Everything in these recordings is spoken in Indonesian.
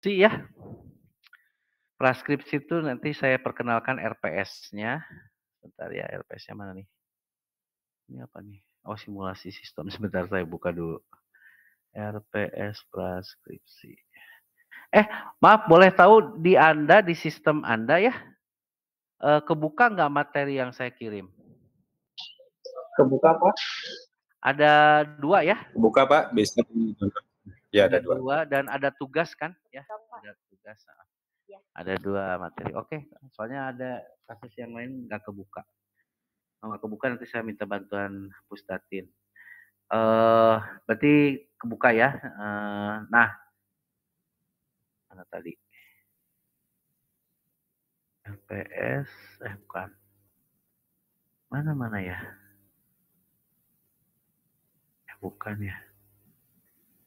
Sih ya, praskripsi itu nanti saya perkenalkan RPS-nya. Bentar ya, RPS-nya mana nih? Ini apa nih? Oh, simulasi sistem. Sebentar saya buka dulu. RPS praskripsi. Eh, maaf, boleh tahu di Anda, di sistem Anda ya, kebuka nggak materi yang saya kirim? Kebuka Pak? Ada 2 ya? Kebuka Pak, bisa ditonton. Ya Ada ada 2. 2 dan ada tugas kan ya? Ada tugas. Ada 2 materi. Oke, soalnya ada kasus yang lain nggak kebuka. Kalau nggak kebuka nanti saya minta bantuan Pustatin. Berarti kebuka ya. Nah, mana tadi? LPS, bukan. Mana ya? Bukan ya.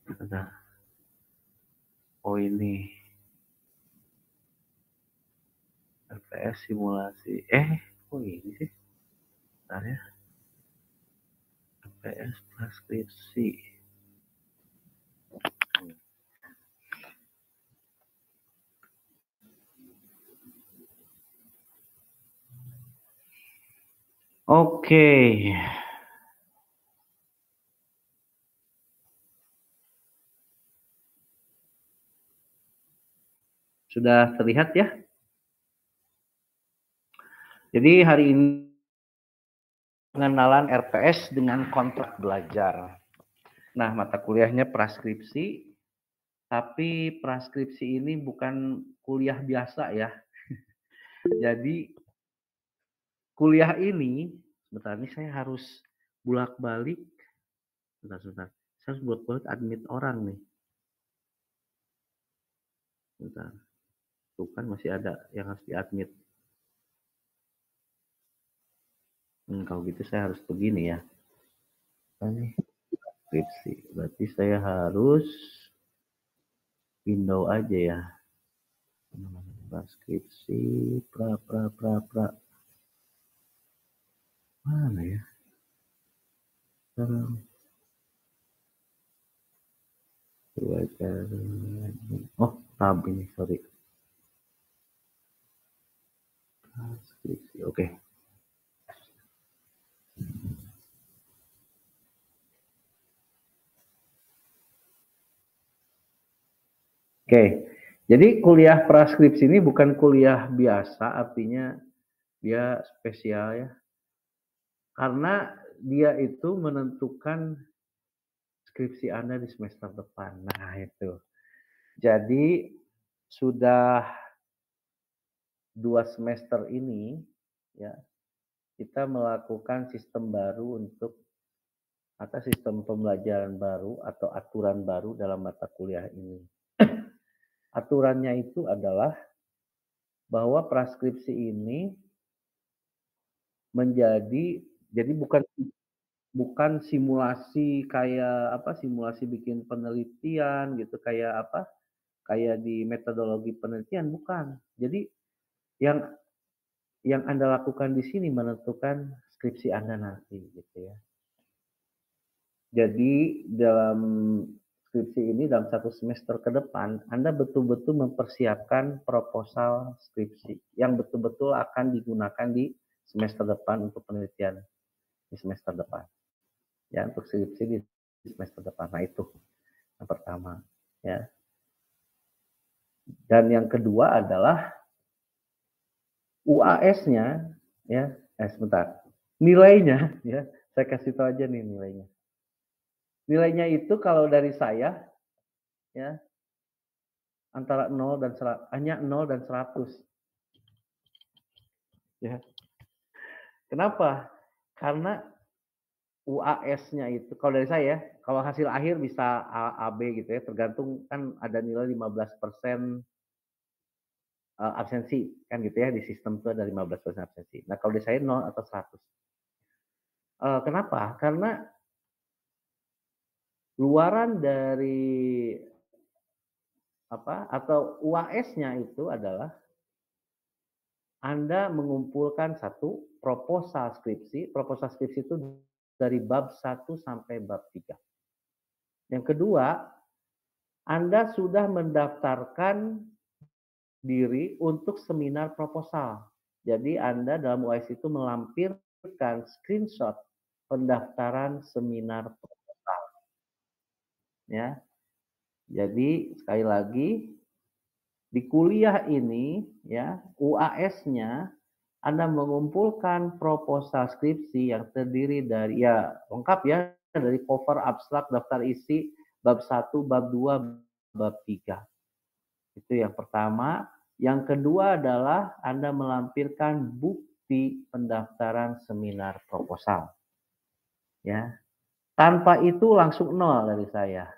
Bentar. Oh ini. LPS simulasi. Oh ini sih. Bentar ya. LPS transkripsi. Oke. Sudah terlihat ya? Jadi hari ini pengenalan RPS dengan kontrak belajar. Nah, mata kuliahnya praskripsi, tapi praskripsi ini bukan kuliah biasa ya. Jadi kuliah ini, sebentar ini saya harus bolak-balik. Sebentar. Saya harus bolak-balik admit orang nih. Sebentar. Tuh kan masih ada yang harus diadmit. Kalau gitu saya harus begini ya. Ini skripsi. Berarti saya harus window aja ya. Transkripsi, pra. Mana ya? Sekarang. Oh, tab ini, sorry. Transkripsi, oke. Oke, jadi kuliah praskripsi ini bukan kuliah biasa, artinya dia spesial ya. Karena dia itu menentukan skripsi Anda di semester depan. Nah, itu. Jadi sudah 2 semester ini ya, kita melakukan sistem baru untuk atau sistem pembelajaran baru atau aturan baru dalam mata kuliah ini. Aturannya itu adalah bahwa praskripsi ini menjadi jadi bukan simulasi kayak apa, simulasi bikin penelitian gitu, kayak apa, kayak di metodologi penelitian, bukan. Jadi yang Anda lakukan di sini menentukan skripsi Anda nanti gitu ya. Jadi dalam skripsi ini dalam 1 semester ke depan, Anda betul-betul mempersiapkan proposal skripsi yang betul-betul akan digunakan di semester depan untuk penelitian di semester depan. Ya, untuk skripsi di semester depan. Nah, itu yang pertama, ya. Dan yang kedua adalah UAS-nya, ya. Sebentar. Nilainya, ya. Saya kasih tahu aja nih nilainya. Nilainya itu kalau dari saya, ya, antara 0 dan 100, hanya 0 dan 100. Ya. Kenapa? Karena UAS-nya itu kalau dari saya, kalau hasil akhir bisa A, B gitu ya, tergantung kan ada nilai 15% absensi kan gitu ya, di sistem itu ada 15% absensi. Nah, kalau di saya 0 atau 100. Kenapa? Karena luaran dari apa atau UAS-nya itu adalah Anda mengumpulkan satu proposal skripsi. Proposal skripsi itu dari bab 1 sampai bab 3. Yang kedua, Anda sudah mendaftarkan diri untuk seminar proposal. Jadi Anda dalam UAS itu melampirkan screenshot pendaftaran seminar proposal, ya. Jadi sekali lagi di kuliah ini ya, UAS-nya Anda mengumpulkan proposal skripsi yang terdiri dari ya lengkap ya, dari cover, abstrak, daftar isi, bab 1, bab 2, bab 3. Itu yang pertama. Yang kedua adalah Anda melampirkan bukti pendaftaran seminar proposal. Ya. Tanpa itu langsung nol dari saya.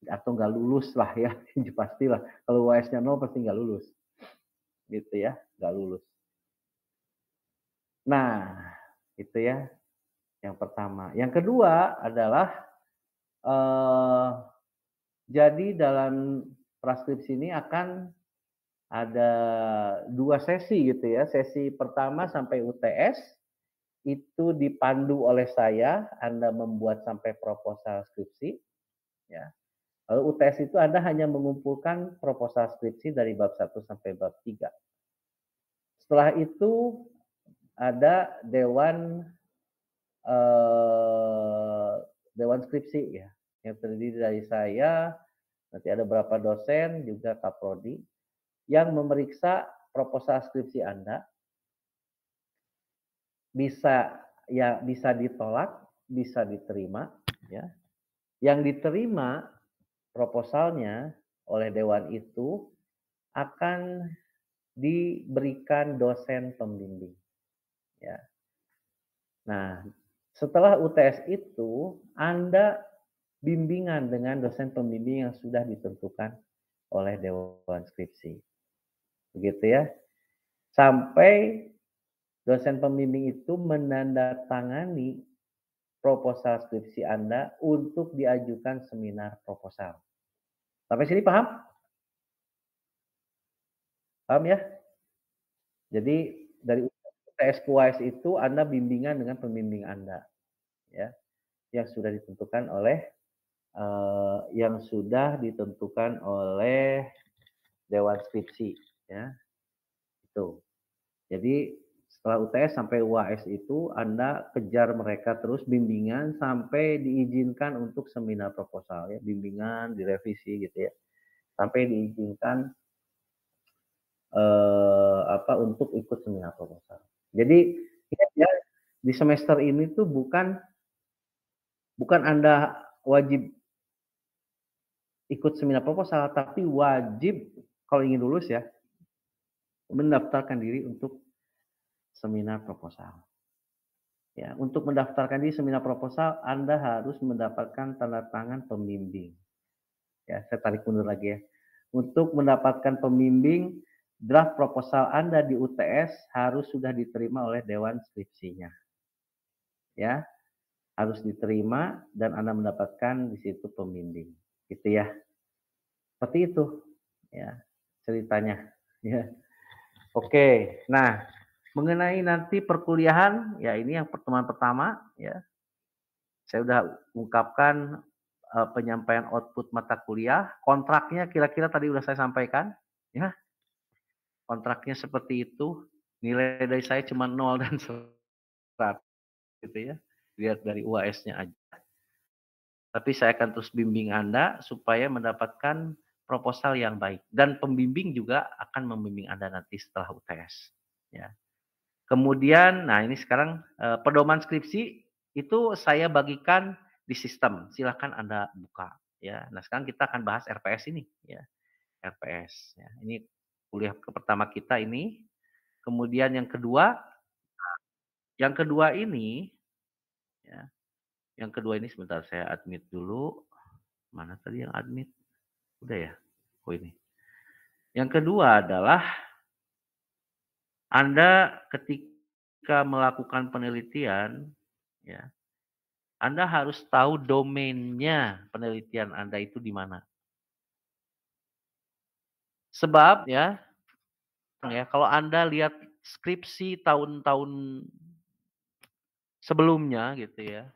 Atau nggak lulus lah ya, pastilah. Kalau UAS-nya nol pasti nggak lulus. Gitu ya, nggak lulus. Nah, itu ya yang pertama. Yang kedua adalah jadi dalam praskripsi ini akan ada 2 sesi gitu ya. Sesi pertama sampai UTS itu dipandu oleh saya, Anda membuat sampai proposal skripsi ya. Lalu UTS itu Anda hanya mengumpulkan proposal skripsi dari bab 1 sampai bab 3. Setelah itu ada dewan skripsi ya, yang terdiri dari saya, nanti ada beberapa dosen juga kaprodi yang memeriksa proposal skripsi Anda. Bisa ditolak, bisa diterima ya. Yang diterima proposalnya oleh dewan itu akan diberikan dosen pembimbing ya. Nah, setelah UTS itu Anda bimbingan dengan dosen pembimbing yang sudah ditentukan oleh dewan skripsi. Begitu ya. Sampai dosen pembimbing itu menandatangani proposal skripsi Anda untuk diajukan seminar proposal. Sampai sini paham? Paham ya? Jadi dari UTS PUAS itu Anda bimbingan dengan pembimbing Anda ya, yang sudah ditentukan oleh dewan skripsi ya. Itu. Jadi setelah UTS sampai UAS itu Anda kejar mereka terus bimbingan sampai diizinkan untuk seminar proposal ya, bimbingan, direvisi gitu ya. Sampai diizinkan untuk ikut seminar proposal. Jadi ingat ya, di semester ini tuh bukan Anda wajib ikut seminar proposal, tapi wajib kalau ingin lulus ya, mendaftarkan diri untuk seminar proposal. Ya, untuk mendaftarkan diri seminar proposal, Anda harus mendapatkan tanda tangan pembimbing. Ya, saya tarik mundur lagi ya. Untuk mendapatkan pembimbing, draft proposal Anda di UTS harus sudah diterima oleh dewan skripsinya. Ya, harus diterima dan Anda mendapatkan di situ pembimbing. Gitu ya. Seperti itu ya ceritanya. Ya. Oke. Nah, mengenai nanti perkuliahan, ya ini yang pertemuan pertama ya. Saya sudah ungkapkan penyampaian output mata kuliah, kontraknya kira-kira tadi sudah saya sampaikan, ya. Kontraknya seperti itu, nilai dari saya cuma 0 dan 100 gitu ya. Lihat dari UAS-nya aja. Tapi saya akan terus bimbing Anda supaya mendapatkan proposal yang baik dan pembimbing juga akan membimbing Anda nanti setelah UTS, ya. Kemudian, nah ini sekarang pedoman skripsi itu saya bagikan di sistem. Silakan Anda buka ya. Nah, sekarang kita akan bahas RPS ini ya. RPS ya. Ini kuliah pertama kita ini. Kemudian yang kedua ini ya. Yang kedua ini sebentar saya admit dulu. Mana tadi yang admit? Udah ya? Oh ini. Yang kedua adalah Anda ketika melakukan penelitian ya, Anda harus tahu domainnya penelitian Anda itu di mana. Sebab ya kalau Anda lihat skripsi tahun-tahun sebelumnya gitu ya,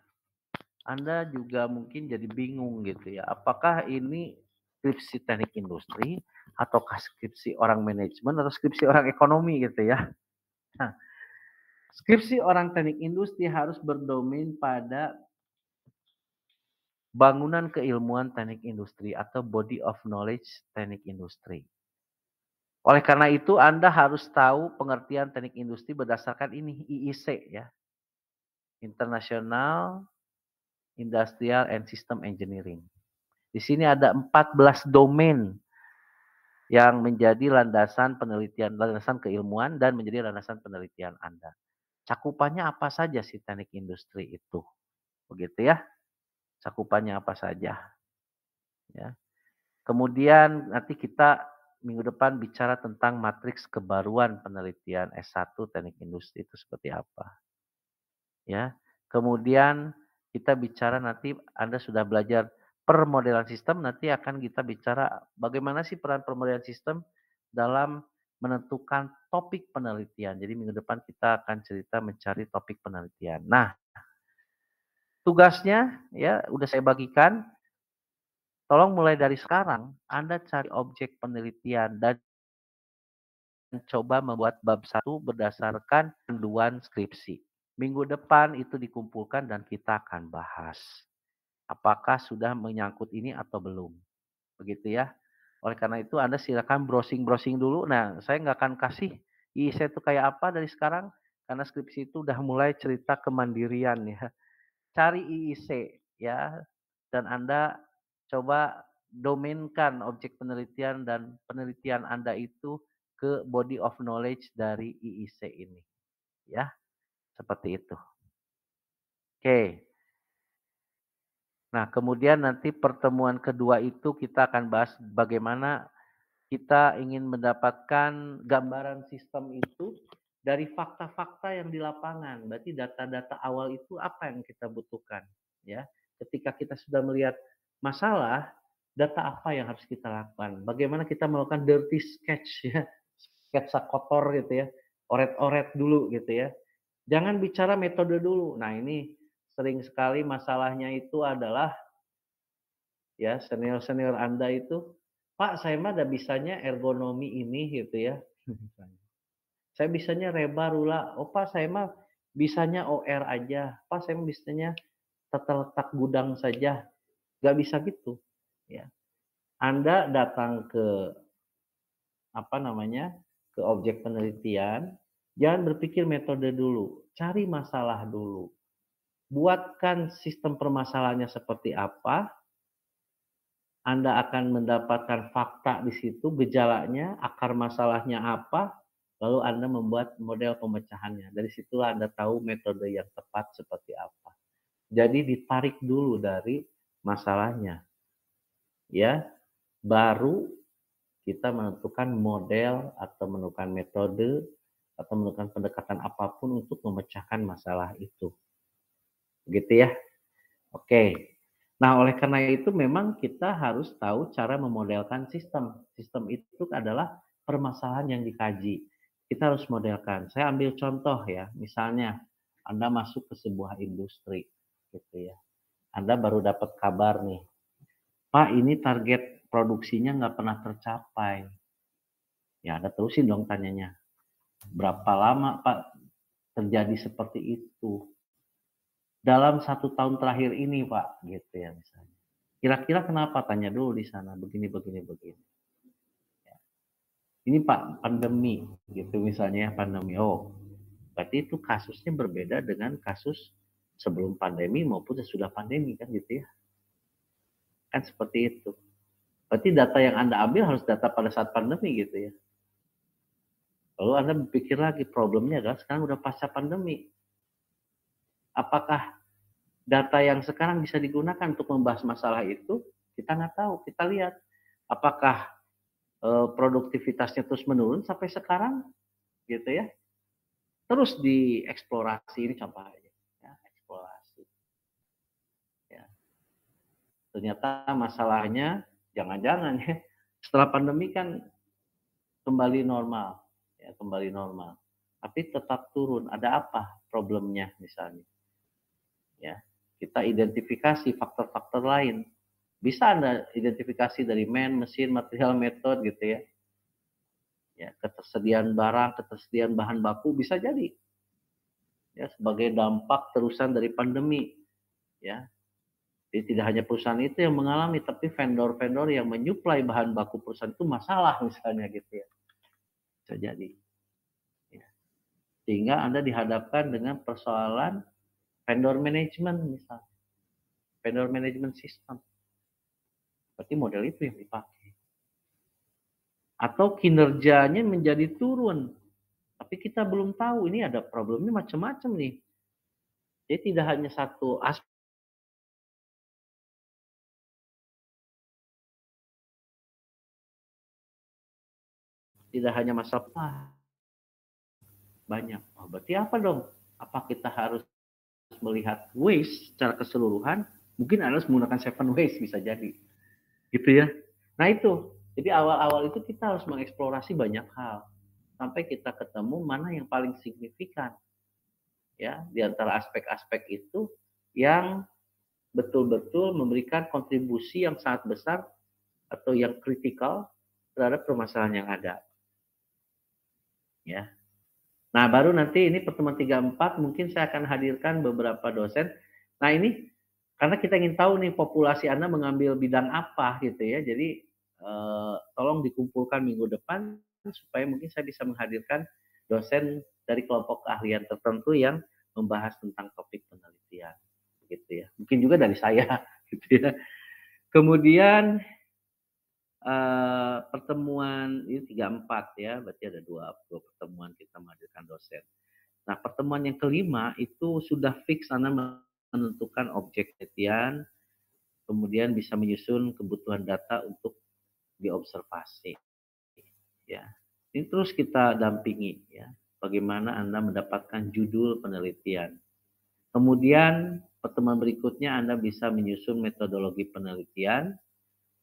Anda juga mungkin jadi bingung gitu ya. Apakah ini skripsi teknik industri, ataukah skripsi orang manajemen, atau skripsi orang ekonomi gitu ya. Nah, skripsi orang teknik industri harus berdomain pada bangunan keilmuan teknik industri atau body of knowledge teknik industri. Oleh karena itu, Anda harus tahu pengertian teknik industri berdasarkan ini, IIC ya. International Industrial and System Engineering. Di sini ada 14 domain yang menjadi landasan penelitian, landasan keilmuan dan menjadi landasan penelitian Anda. Cakupannya apa saja sih teknik industri itu? Begitu ya. Cakupannya apa saja? Ya. Kemudian nanti kita minggu depan bicara tentang matriks kebaruan penelitian S1 teknik industri itu seperti apa. Ya. Kemudian kita bicara nanti Anda sudah belajar permodelan sistem, nanti akan kita bicara bagaimana sih peran permodelan sistem dalam menentukan topik penelitian. Jadi minggu depan kita akan cerita mencari topik penelitian. Nah, tugasnya ya udah saya bagikan. Tolong mulai dari sekarang Anda cari objek penelitian dan coba membuat bab 1 berdasarkan panduan skripsi. Minggu depan itu dikumpulkan dan kita akan bahas. Apakah sudah menyangkut ini atau belum. Begitu ya. Oleh karena itu Anda silakan browsing-browsing dulu. Nah, saya nggak akan kasih IIC itu kayak apa dari sekarang. Karena skripsi itu udah mulai cerita kemandirian ya. Cari IIC ya. Dan Anda coba domainkan objek penelitian dan penelitian Anda itu ke body of knowledge dari IIC ini. Ya, seperti itu. Oke. Nah, kemudian nanti pertemuan kedua itu kita akan bahas bagaimana kita ingin mendapatkan gambaran sistem itu dari fakta-fakta yang di lapangan. Berarti data-data awal itu apa yang kita butuhkan, ya. Ketika kita sudah melihat masalah, data apa yang harus kita lakukan? Bagaimana kita melakukan dirty sketch ya, sketsa kotor gitu ya, oret-oret dulu gitu ya. Jangan bicara metode dulu. Nah, ini sering sekali masalahnya itu adalah ya senior-senior Anda itu, "Pak, saya mah udah bisanya ergonomi ini," gitu ya. "Saya bisanya reba, rula." "Oh, Pak, saya mah bisanya OR aja." "Pak, saya mah bisanya tata letak gudang saja." Nggak bisa gitu, ya. Anda datang ke, apa namanya, ke objek penelitian, jangan berpikir metode dulu, cari masalah dulu. Buatkan sistem permasalahannya seperti apa, Anda akan mendapatkan fakta di situ, gejalanya, akar masalahnya apa, lalu Anda membuat model pemecahannya. Dari situlah Anda tahu metode yang tepat seperti apa. Jadi ditarik dulu dari masalahnya. Ya, baru kita menentukan model atau menentukan metode atau menentukan pendekatan apapun untuk memecahkan masalah itu. Begitu ya. Oke. Nah, oleh karena itu memang kita harus tahu cara memodelkan sistem. Sistem itu adalah permasalahan yang dikaji. Kita harus modelkan. Saya ambil contoh ya, misalnya Anda masuk ke sebuah industri, gitu ya. Anda baru dapat kabar nih, Pak, ini target produksinya nggak pernah tercapai. Ya, Anda terusin dong tanyanya. Berapa lama Pak terjadi seperti itu? Dalam 1 tahun terakhir ini Pak, gitu ya misalnya. Kira-kira kenapa? Tanya dulu di sana, begini, begini, begini. Ya. Ini Pak, pandemi, gitu misalnya pandemi. Oh, berarti itu kasusnya berbeda dengan kasus sebelum pandemi maupun sesudah pandemi kan gitu ya. Kan seperti itu. Berarti data yang Anda ambil harus data pada saat pandemi gitu ya. Lalu Anda berpikir lagi problemnya adalah sekarang udah pasca pandemi. Apakah data yang sekarang bisa digunakan untuk membahas masalah itu? Kita nggak tahu. Kita lihat apakah produktivitasnya terus menurun sampai sekarang, gitu ya. Terus dieksplorasi, ini contoh aja, ya, eksplorasi. Ya. Ternyata masalahnya jangan-jangan ya setelah pandemi kan kembali normal, ya kembali normal. Tapi tetap turun. Ada apa problemnya misalnya? Ya, kita identifikasi faktor-faktor lain. Bisa Anda identifikasi dari mesin, material, metode gitu ya. Ya, ketersediaan barang, ketersediaan bahan baku bisa jadi. Ya, sebagai dampak terusan dari pandemi, ya. Jadi tidak hanya perusahaan itu yang mengalami, tapi vendor-vendor yang menyuplai bahan baku perusahaan itu masalah misalnya gitu ya. Bisa jadi. Ya. Sehingga Anda dihadapkan dengan persoalan vendor management misalnya. Vendor management system. Berarti model itu yang dipakai. Atau kinerjanya menjadi turun. Tapi kita belum tahu ini ada problemnya macam-macam nih. Jadi tidak hanya satu aspek. Tidak hanya masalah banyak. Oh, berarti apa dong? Apa kita harus melihat waste secara keseluruhan? Mungkin Anda harus menggunakan 7 waste bisa jadi. Gitu ya. Nah itu. Jadi awal-awal itu kita harus mengeksplorasi banyak hal. Sampai kita ketemu mana yang paling signifikan. Ya, di antara aspek-aspek itu yang betul-betul memberikan kontribusi yang sangat besar atau yang kritikal terhadap permasalahan yang ada. Ya. Nah, baru nanti ini pertemuan 34 mungkin saya akan hadirkan beberapa dosen. Nah, ini karena kita ingin tahu nih populasi Anda mengambil bidang apa gitu ya. Jadi tolong dikumpulkan minggu depan supaya mungkin saya bisa menghadirkan dosen dari kelompok keahlian tertentu yang membahas tentang topik penelitian gitu ya. Mungkin juga dari saya gitu ya. Kemudian pertemuan ini 34 ya, berarti ada dua pertemuan kita menghadirkan dosen. Nah, pertemuan yang kelima itu sudah fix Anda menentukan objek penelitian, kemudian bisa menyusun kebutuhan data untuk diobservasi. Ya, ini terus kita dampingi ya, bagaimana Anda mendapatkan judul penelitian. Kemudian pertemuan berikutnya Anda bisa menyusun metodologi penelitian,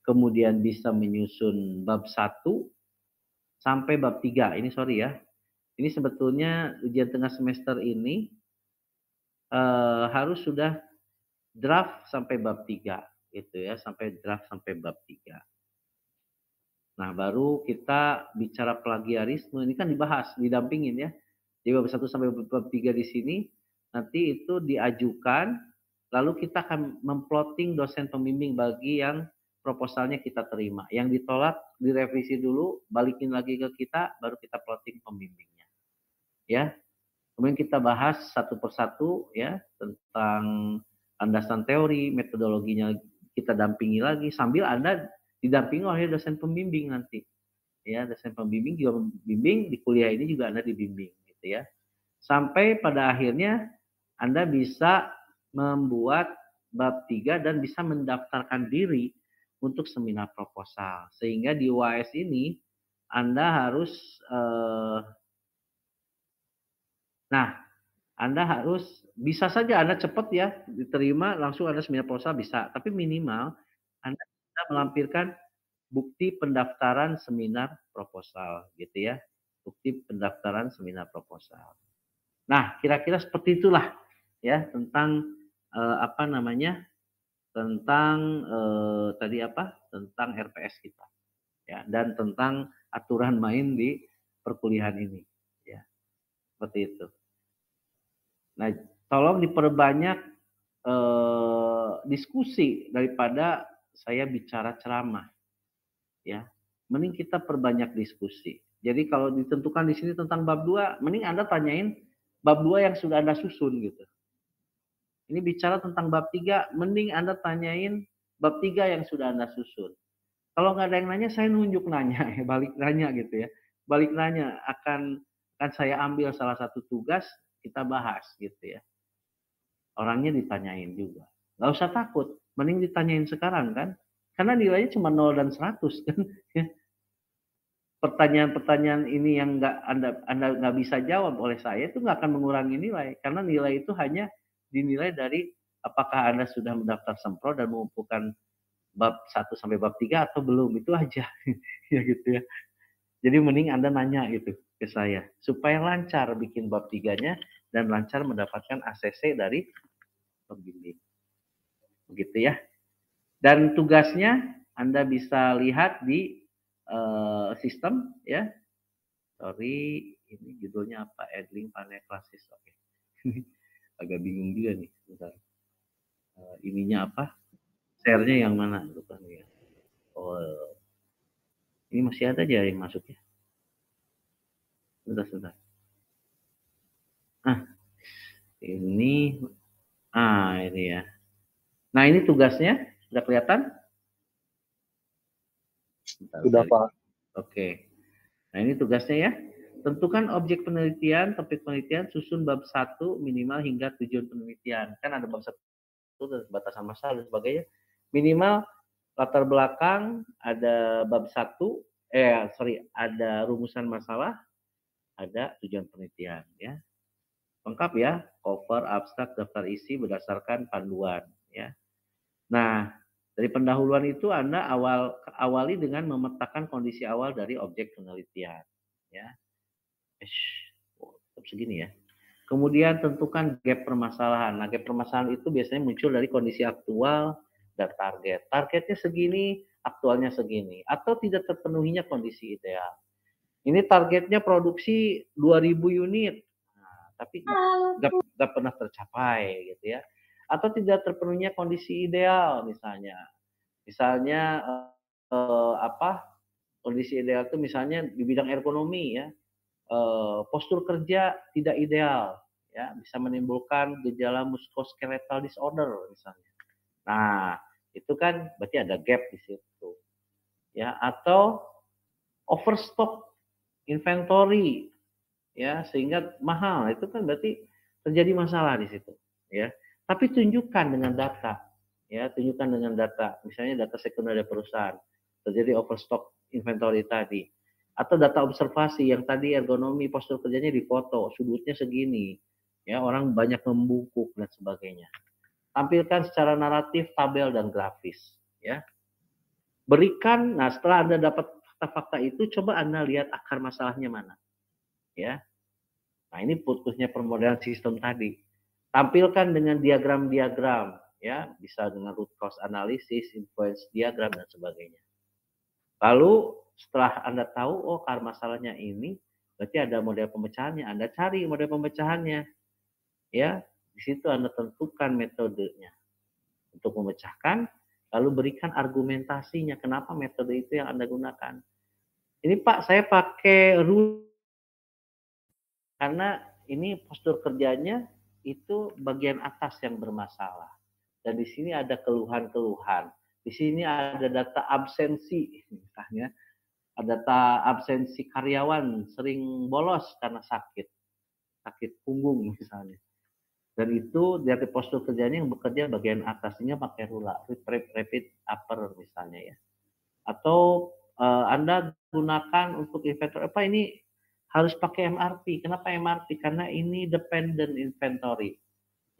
kemudian bisa menyusun bab 1 sampai bab 3. Ini sorry ya. Ini sebetulnya ujian tengah semester ini harus sudah draft sampai bab 3 gitu ya, sampai draft sampai bab 3. Nah, baru kita bicara plagiarisme ini kan dibahas, didampingin ya. Di bab 1 sampai bab 3 di sini nanti itu diajukan lalu kita akan memplotting dosen pembimbing bagi yang proposalnya kita terima. Yang ditolak direvisi dulu, balikin lagi ke kita baru kita plotting pembimbingnya. Ya. Kemudian kita bahas satu persatu ya tentang landasan teori, metodologinya kita dampingi lagi sambil Anda didampingi oleh dosen pembimbing nanti. Ya, dosen pembimbing juga membimbing di kuliah ini juga Anda dibimbing gitu ya. Sampai pada akhirnya Anda bisa membuat bab 3 dan bisa mendaftarkan diri untuk seminar proposal. Sehingga di UAS ini Anda harus Anda harus bisa saja Anda cepat ya diterima langsung Anda seminar proposal bisa, tapi minimal Anda bisa melampirkan bukti pendaftaran seminar proposal gitu ya. Bukti pendaftaran seminar proposal. Nah, kira-kira seperti itulah ya tentang apa namanya? Tentang tadi apa? Tentang RPS kita ya dan tentang aturan main di perkuliahan ini ya. Seperti itu. Nah, tolong diperbanyak diskusi daripada saya bicara ceramah, ya. Mending kita perbanyak diskusi. Jadi kalau ditentukan di sini tentang bab 2, mending Anda tanyain bab 2 yang sudah Anda susun gitu. Ini bicara tentang bab 3, mending Anda tanyain bab 3 yang sudah Anda susun. Kalau nggak ada yang nanya, saya nunjuk nanya, balik nanya gitu ya. Balik nanya, akan saya ambil salah satu tugas, kita bahas gitu ya. Orangnya ditanyain juga. Nggak usah takut, mending ditanyain sekarang kan. Karena nilainya cuma 0 dan 100 kan. Pertanyaan-pertanyaan ini yang Anda nggak bisa jawab oleh saya itu nggak akan mengurangi nilai. Karena nilai itu hanya dinilai dari apakah Anda sudah mendaftar sempro dan mengumpulkan bab 1 sampai bab 3 atau belum. Itu aja. Ya gitu ya. Jadi mending Anda nanya gitu ke saya. Supaya lancar bikin bab 3-nya dan lancar mendapatkan ACC dari pembimbing. Begitu ya. Dan tugasnya Anda bisa lihat di sistem ya. Sorry, ini judulnya apa? Edling Panel Klasis. Oke. Agak bingung juga nih. Bentar. Ininya apa? Share-nya yang mana? Lupa nih ya. Oh, ini masih ada aja yang masuk ya. Sebentar. Ini ini ya. Nah, ini tugasnya sudah kelihatan? Sudah, Pak. Oke. Nah, ini tugasnya ya. Tentukan objek penelitian, topik penelitian, susun bab 1 minimal hingga tujuan penelitian. Kan ada bab 1 batasan masalah dan sebagainya. Minimal latar belakang, ada bab 1, ada rumusan masalah, ada tujuan penelitian ya. Lengkap ya, cover, abstrak, daftar isi berdasarkan panduan ya. Nah, dari pendahuluan itu Anda awali dengan memetakan kondisi awal dari objek penelitian ya. Tetap segini ya. Kemudian tentukan gap permasalahan. Nah, gap permasalahan itu biasanya muncul dari kondisi aktual dan target. Targetnya segini, aktualnya segini. Atau tidak terpenuhinya kondisi ideal. Ini targetnya produksi 2000 unit. Nah, tapi nggak pernah tercapai gitu ya. Atau tidak terpenuhinya kondisi ideal misalnya. Misalnya kondisi ideal itu misalnya di bidang ergonomi ya. Postur kerja tidak ideal ya, bisa menimbulkan gejala musculoskeletal disorder misalnya. Nah, itu kan berarti ada gap di situ. Ya, atau overstock inventory ya, sehingga mahal. Itu kan berarti terjadi masalah di situ ya. Tapi tunjukkan dengan data. Ya, tunjukkan dengan data. Misalnya data sekunder dari perusahaan. Terjadi overstock inventory tadi. Atau data observasi yang tadi ergonomi postur kerjanya difoto, sudutnya segini. Ya, orang banyak membungkuk dan sebagainya. Tampilkan secara naratif, tabel dan grafis, ya. Berikan, nah setelah Anda dapat fakta-fakta itu, coba Anda lihat akar masalahnya mana. Ya. Nah, ini putusnya permodalan sistem tadi. Tampilkan dengan diagram-diagram, ya, bisa dengan root cause analysis, influence diagram dan sebagainya. Lalu setelah Anda tahu, oh akar masalahnya ini, berarti ada model pemecahannya. Anda cari model pemecahannya. Ya, di situ Anda tentukan metodenya untuk memecahkan, lalu berikan argumentasinya kenapa metode itu yang Anda gunakan. Ini Pak, saya pakai karena ini postur kerjanya itu bagian atas yang bermasalah. Dan di sini ada keluhan-keluhan. Di sini ada data absensi, misalnya ada data absensi karyawan sering bolos karena sakit punggung misalnya. Dan itu dari postur kerjanya yang bekerja bagian atasnya pakai rula, rapid upper misalnya ya. Atau Anda gunakan untuk inventory apa ini harus pakai MRP. Kenapa MRP? Karena ini dependent inventory.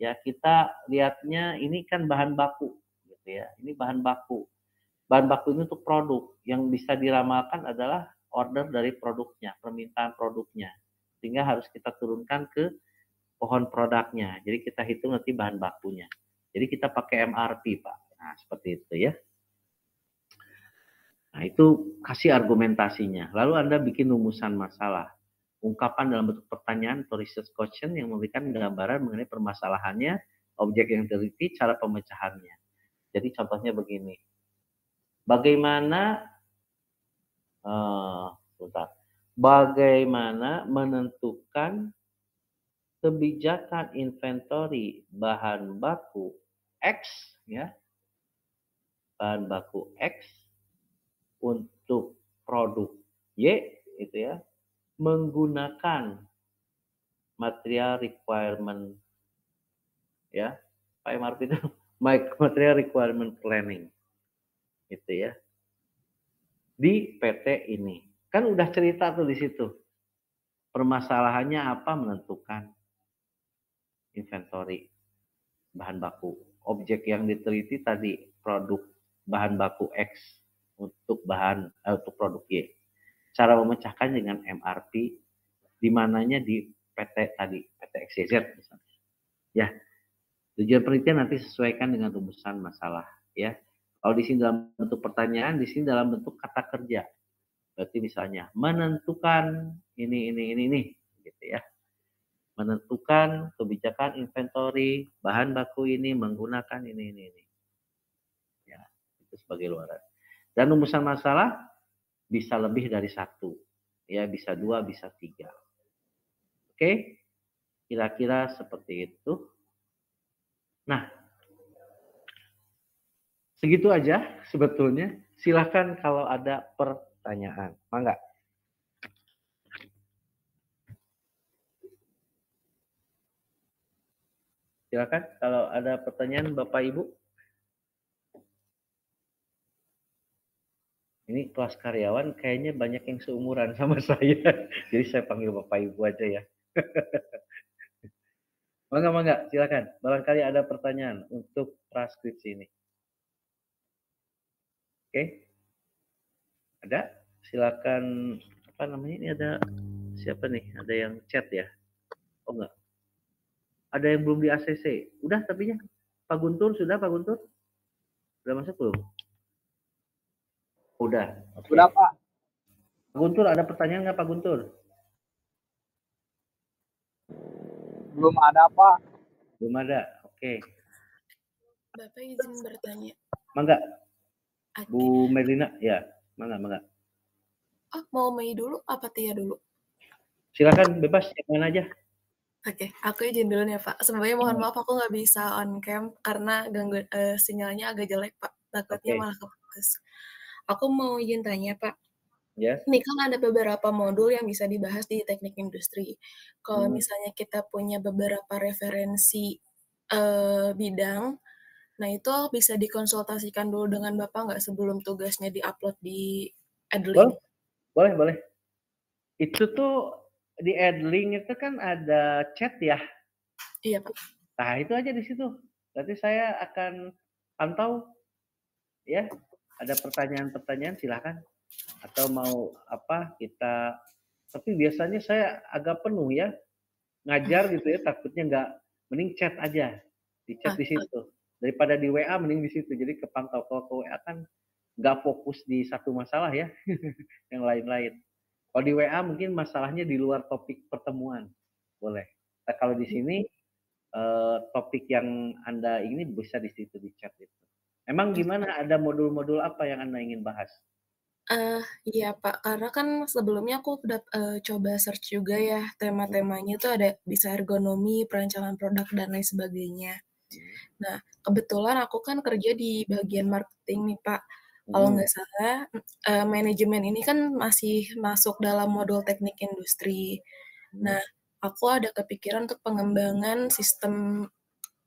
Ya, kita lihatnya ini kan bahan baku gitu ya. Ini bahan baku. Bahan baku ini untuk produk yang bisa diramalkan adalah order dari produknya, permintaan produknya. Sehingga harus kita turunkan ke pohon produknya. Jadi kita hitung nanti bahan bakunya. Jadi kita pakai MRP, Pak. Nah, seperti itu ya. Nah, itu kasih argumentasinya. Lalu Anda bikin rumusan masalah. Ungkapan dalam bentuk pertanyaan atau research question yang memberikan gambaran mengenai permasalahannya, objek yang teliti, cara pemecahannya. Jadi contohnya begini. Bagaimana bagaimana menentukan kebijakan inventory bahan baku X ya, bahan baku X untuk produk Y itu ya, menggunakan material requirement ya, Pak MRP itu material requirement planning gitu ya, di PT ini. Kan udah cerita tuh di situ. Permasalahannya apa, menentukan inventory bahan baku. Objek yang diteliti tadi produk bahan baku X untuk produk Y. Cara memecahkan dengan MRP di mananya di PT tadi, PT XYZ misalnya. Ya. Tujuan penelitian nanti sesuaikan dengan rumusan masalah ya. Kalau di sini dalam bentuk pertanyaan, di sini dalam bentuk kata kerja. Berarti misalnya menentukan ini, gitu ya. Menentukan kebijakan inventory bahan baku ini menggunakan ini. Ya, itu sebagai luaran. Dan rumusan masalah bisa lebih dari satu, ya bisa 2, bisa 3. Oke, kira-kira seperti itu. Nah, segitu aja sebetulnya. Silahkan kalau ada pertanyaan. Mangga. Silakan kalau ada pertanyaan Bapak Ibu. Ini kelas karyawan kayaknya banyak yang seumuran sama saya. Jadi saya panggil Bapak Ibu aja ya. Mangga, silakan. Barangkali ada pertanyaan untuk transkripsi ini. Oke. Ada? Silakan, apa namanya ini, ada siapa nih? Ada yang chat ya? Oh enggak. Ada yang belum di ACC. Udah tapi ya. Pak Guntur sudah, Pak Guntur? Sudah masuk belum? Udah. Okay. Sudah, Pak. Pak Guntur, ada pertanyaan nggak Pak Guntur? Belum ada, Pak. Belum ada. Oke. Bapak izin bertanya. Mangga. Okay. Bu Melina, ya. Mangga. Oh, mau Mei dulu apa Tia dulu? Silakan bebas, yang mana aja. Oke, aku izin dulu ya Pak. Sebenarnya mohon maaf aku nggak bisa on cam karena gangguan sinyalnya agak jelek Pak. Takutnya malah keputus. Aku mau izin tanya Pak. Yes. Ini kan ada beberapa modul yang bisa dibahas di teknik industri. Kalau misalnya kita punya beberapa referensi bidang, nah itu bisa dikonsultasikan dulu dengan Bapak nggak sebelum tugasnya diupload di Edlink? Boleh. Itu tuh di Edlink itu kan ada chat ya? Iya Pak. Nah itu aja di situ. Berarti saya akan pantau ya. Ada pertanyaan-pertanyaan silahkan. Atau mau apa kita. Tapi biasanya saya agak penuh ya. Ngajar gitu ya, takutnya nggak. Mending chat aja. Di chat di situ. Daripada di WA mending di situ. Jadi kepantau. Kalau ke WA kan nggak fokus di satu masalah ya. Yang lain-lain. Kalau di WA mungkin masalahnya di luar topik pertemuan. Boleh. Nah, kalau di sini topik yang Anda ini bisa di situ di chat itu. Emang gimana, ada modul-modul apa yang Anda ingin bahas? Iya Pak, karena kan sebelumnya aku udah coba search juga ya, tema-temanya itu ada bisa ergonomi, perancangan produk, dan lain sebagainya. Nah, kebetulan aku kan kerja di bagian marketing nih Pak. Kalau nggak salah, manajemen ini kan masih masuk dalam modul teknik industri. Nah, aku ada kepikiran untuk pengembangan sistem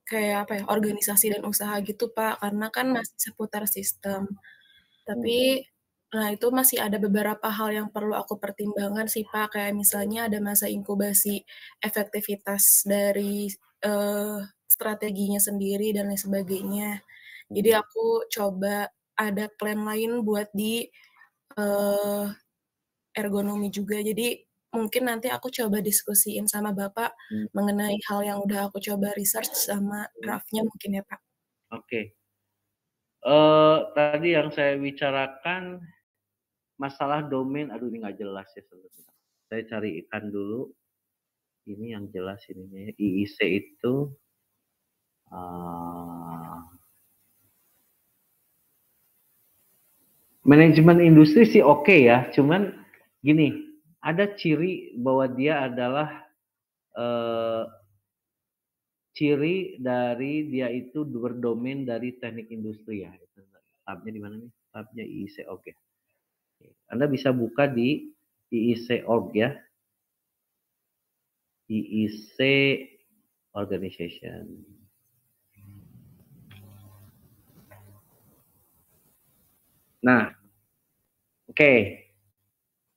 kayak apa ya, organisasi dan usaha gitu Pak, karena kan masih seputar sistem. Tapi, nah itu masih ada beberapa hal yang perlu aku pertimbangkan sih Pak, kayak misalnya ada masa inkubasi efektivitas dari strateginya sendiri dan lain sebagainya. Jadi aku coba ada plan lain buat di ergonomi juga. Jadi mungkin nanti aku coba diskusiin sama Bapak mengenai hal yang udah aku coba research sama draft-nya mungkin ya Pak. Oke. Tadi yang saya bicarakan masalah domain, aduh ini nggak jelas ya sebenarnya. Saya cari ikan dulu. Ini yang jelas ininya. IIC itu manajemen industri sih oke ya. Cuman gini, ada ciri bahwa dia adalah ciri dari dia itu berdomain dari teknik industri ya. Tabnya di mana nih? Tabnya IIC oke. Anda bisa buka di IIC.org ya. IIC Organization. Nah, oke.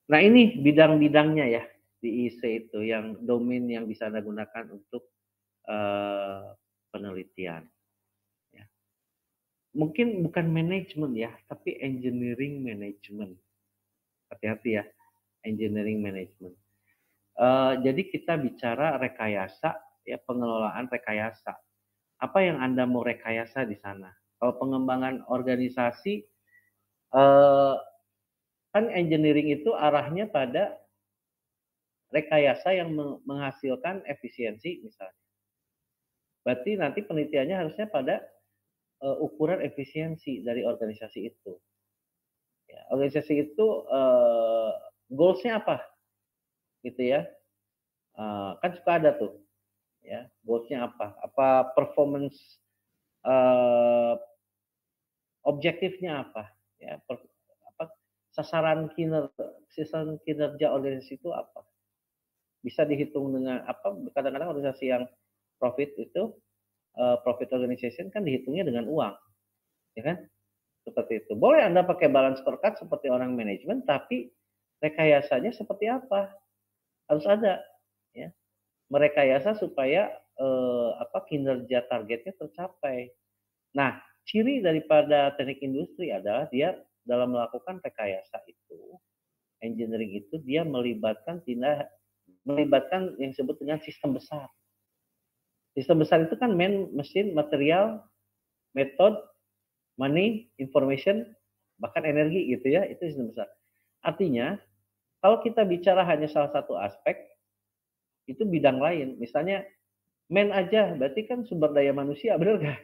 Nah ini bidang-bidangnya ya di IIC itu yang domain yang bisa Anda gunakan untuk penelitian. Ya. Mungkin bukan manajemen ya, tapi engineering management. Hati-hati ya, engineering management. Jadi kita bicara rekayasa, ya pengelolaan rekayasa. Apa yang Anda mau rekayasa di sana? Kalau pengembangan organisasi, kan engineering itu arahnya pada rekayasa yang menghasilkan efisiensi misalnya. Berarti nanti penelitiannya harusnya pada ukuran efisiensi dari organisasi itu. Ya, organisasi itu goals-nya apa? Gitu ya. Kan suka ada tuh. Ya, goals-nya apa? Apa performance objektifnya apa? Ya, sasaran kinerja organisasi itu apa? Bisa dihitung dengan apa? Kadang-kadang organisasi yang profit itu profit organization kan dihitungnya dengan uang, ya kan? Seperti itu. Boleh Anda pakai balance scorecard seperti orang manajemen, tapi rekayasanya seperti apa? Harus ada, ya. Merekayasa supaya kinerja targetnya tercapai. Nah, ciri daripada teknik industri adalah dia dalam melakukan rekayasa itu, engineering itu dia melibatkan yang disebut dengan sistem besar. Sistem besar itu kan mesin, material, method, money, information, bahkan energi gitu ya, itu sistem besar. Artinya, kalau kita bicara hanya salah satu aspek, itu bidang lain. Misalnya, aja, berarti kan sumber daya manusia, benar nggak?